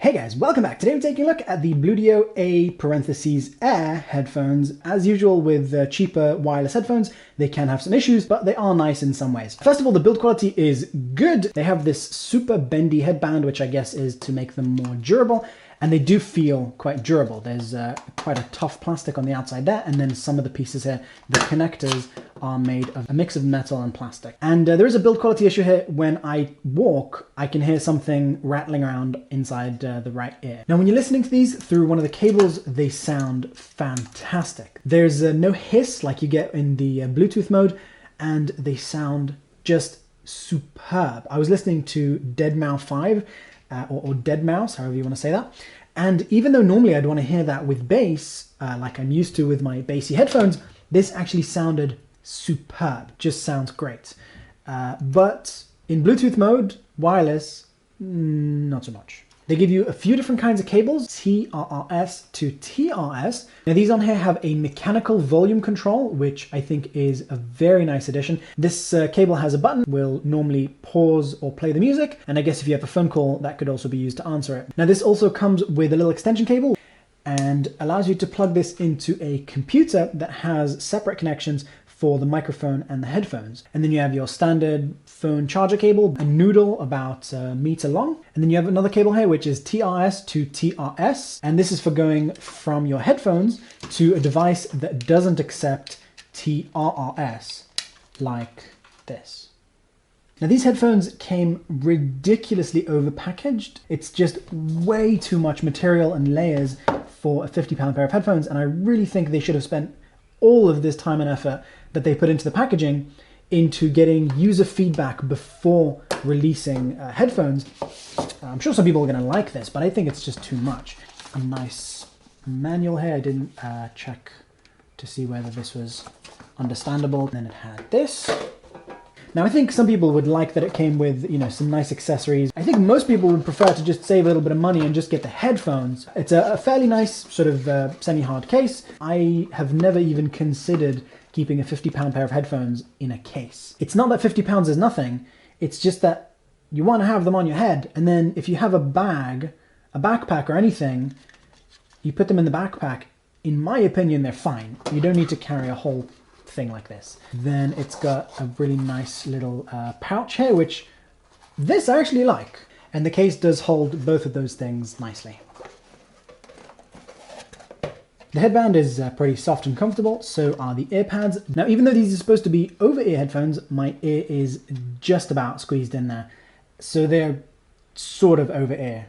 Hey guys, welcome back. Today we're taking a look at the Bluedio A Air headphones. As usual with cheaper wireless headphones, they can have some issues, but they are nice in some ways. First of all, the build quality is good. They have this super bendy headband, which I guess is to make them more durable, and they do feel quite durable. There's quite a tough plastic on the outside there, and then some of the pieces here, the connectors, are made of a mix of metal and plastic. And there is a build quality issue here. When I walk, I can hear something rattling around inside the right ear. Now, when you're listening to these through one of the cables, they sound fantastic. There's no hiss like you get in the Bluetooth mode, and they sound just superb. I was listening to Deadmau 5, or Dead Mouse, however you want to say that. And even though normally I'd want to hear that with bass, like I'm used to with my bassy headphones, this actually sounded superb. Just sounds great. But in Bluetooth mode, wireless, not so much. They give you a few different kinds of cables, TRRS to TRS. Now these on here have a mechanical volume control, which I think is a very nice addition. This cable has a button, will normally pause or play the music, and I guess if you have a phone call, that could also be used to answer it. Now this also comes with a little extension cable and allows you to plug this into a computer that has separate connections for the microphone and the headphones. And then you have your standard phone charger cable, a noodle about a meter long. And then you have another cable here, which is TRS to TRS. And this is for going from your headphones to a device that doesn't accept TRRS, like this. Now these headphones came ridiculously overpackaged. It's just way too much material and layers for a £50 pair of headphones. And I really think they should have spent all of this time and effort that they put into the packaging into getting user feedback before releasing headphones. I'm sure some people are going to like this, but I think it's just too much. A nice manual here. I didn't check to see whether this was understandable. Then it had this. Now I think some people would like that it came with, you know, some nice accessories. I think most people would prefer to just save a little bit of money and just get the headphones. It's a fairly nice sort of semi-hard case. I have never even considered keeping a £50 pair of headphones in a case. It's not that £50 is nothing, it's just that you want to have them on your head, and then if you have a bag, a backpack or anything, you put them in the backpack. In my opinion, they're fine. You don't need to carry a whole thing like this. Then it's got a really nice little pouch here, which this I actually like. And the case does hold both of those things nicely. The headband is pretty soft and comfortable, so are the ear pads. Now, even though these are supposed to be over-ear headphones, my ear is just about squeezed in there. So they're sort of over-ear.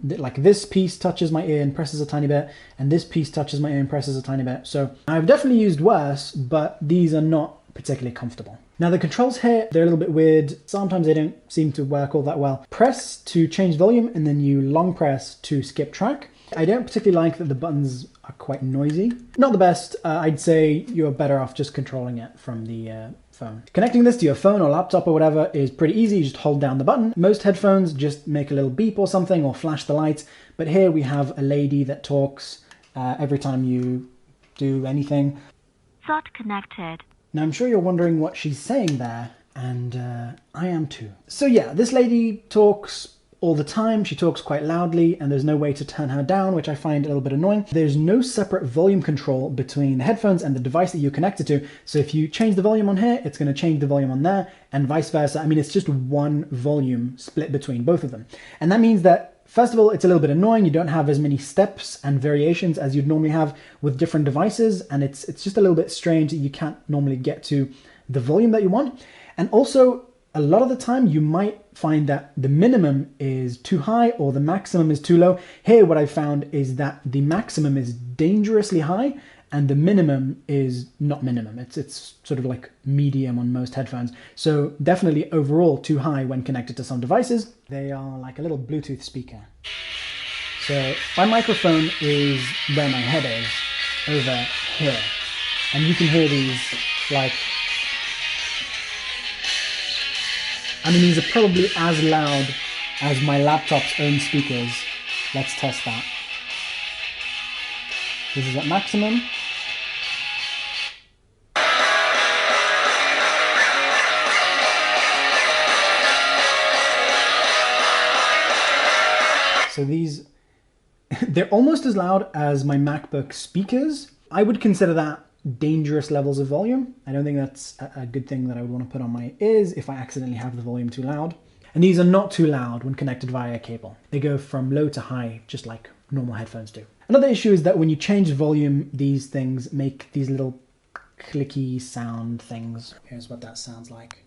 Like this piece touches my ear and presses a tiny bit, and this piece touches my ear and presses a tiny bit. So I've definitely used worse, but these are not particularly comfortable. Now the controls here, they're a little bit weird. Sometimes they don't seem to work all that well. Press to change volume, and then you long press to skip track. I don't particularly like that the buttons are quite noisy. Not the best. I'd say you're better off just controlling it from the phone. Connecting this to your phone or laptop or whatever is pretty easy. You just hold down the button. Most headphones just make a little beep or something or flash the lights. But here we have a lady that talks every time you do anything. Thought connected. Now I'm sure you're wondering what she's saying there, and I am too. So yeah, this lady talks all the time. She talks quite loudly, and there's no way to turn her down, which I find a little bit annoying. There's no separate volume control between the headphones and the device that you're connected to. So if you change the volume on here, it's going to change the volume on there, and vice versa. I mean, it's just one volume split between both of them. And that means that, first of all, it's a little bit annoying. You don't have as many steps and variations as you'd normally have with different devices, and it's just a little bit strange that you can't normally get to the volume that you want. And also, a lot of the time you might find that the minimum is too high or the maximum is too low. Here what I found is that the maximum is dangerously high and the minimum is not minimum. It's sort of like medium on most headphones. So definitely overall too high when connected to some devices. They are like a little Bluetooth speaker. So my microphone is where my head is, over here. And you can hear these like, I mean, these are probably as loud as my laptop's own speakers. Let's test that. This is at maximum. So these They're almost as loud as my MacBook speakers. I would consider that dangerous levels of volume. I don't think that's a good thing that I would want to put on my ears if I accidentally have the volume too loud. And these are not too loud when connected via a cable. They go from low to high, just like normal headphones do. Another issue is that when you change volume, these things make these little clicky sound things. Here's what that sounds like.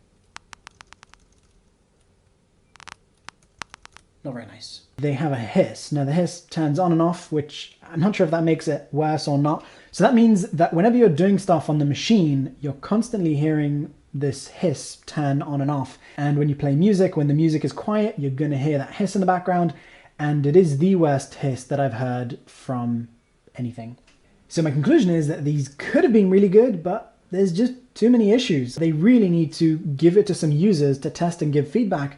Not very nice. They have a hiss. Now the hiss turns on and off, which I'm not sure if that makes it worse or not. So that means that whenever you're doing stuff on the machine, you're constantly hearing this hiss turn on and off. And when you play music, when the music is quiet, you're going to hear that hiss in the background. And it is the worst hiss that I've heard from anything. So my conclusion is that these could have been really good, but there's just too many issues. They really need to give it to some users to test and give feedback,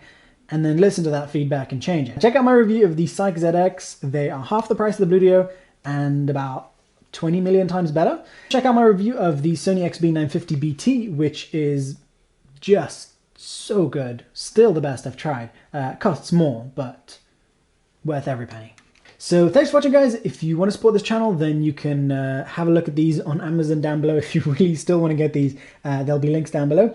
and then listen to that feedback and change it. Check out my review of the Psych ZX. They are half the price of the Bluedio and about 20 million times better. Check out my review of the Sony XB950BT, which is just so good. Still the best I've tried. Costs more, but worth every penny. So thanks for watching, guys. If you want to support this channel, then you can have a look at these on Amazon down below. If you really still want to get these, there'll be links down below.